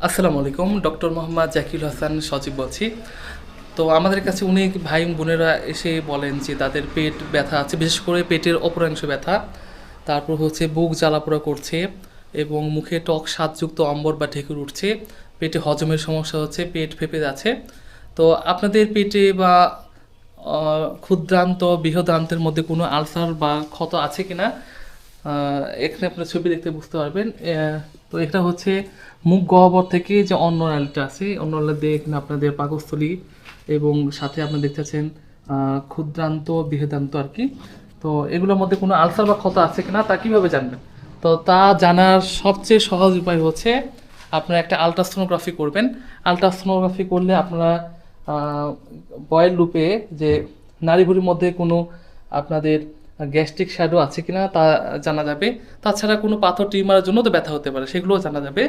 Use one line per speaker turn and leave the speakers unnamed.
আসসালামু আলাইকুম, ডক্টর মোহাম্মদ জাকির হাসান সজীব বলছি। তো আমাদের কাছে অনেক ভাই বোনেরা এসে বলেন যে তাদের পেট ব্যথা আছে, বিশেষ করে পেটের অপরাংশ ব্যথা। তারপর হচ্ছে বুক জ্বালাপোড়া করছে এবং মুখে টক স্বাদযুক্ত অম্বর বা ঢেকুর উঠছে। পেটে হজমের সমস্যা হচ্ছে, পেট ফেঁপে যাচ্ছে। তো আপনাদের পেটে বা ক্ষুদ্রান্ত বৃহদান্তের মধ্যে কোনো আলসার বা ক্ষত আছে কিনা, এখানে আপনার ছবি দেখতে বুঝতে পারবেন। তো এটা হচ্ছে মুখ গহ্বর থেকে যে অন্ন নালীটা আছে, অন্ন নালী দিয়ে এখানে আপনাদের পাকস্থলী এবং সাথে আপনি দেখতে পাচ্ছেন ক্ষুদ্রান্ত বৃহদান্ত আর কি। তো এগুলোর মধ্যে কোনো আলসার বা ক্ষত আছে কিনা তা কিভাবে জানবেন? তো তা জানার সবচেয়ে সহজ উপায় হচ্ছে আপনারা একটা আলট্রাসোনোগ্রাফি করবেন। আলট্রাসোনোগ্রাফি করলে আপনারা বয়েল লুপে যে নাড়িভুঁড়ির মধ্যে কোনো আপনাদের গ্যাস্ট্রিক শ্যাডো আছে কিনা তা জানা যাবে। তাছাড়া কোনো পাথর টিউমারের জন্য তো ব্যথা হতে পারে, সেগুলোও জানা যাবে।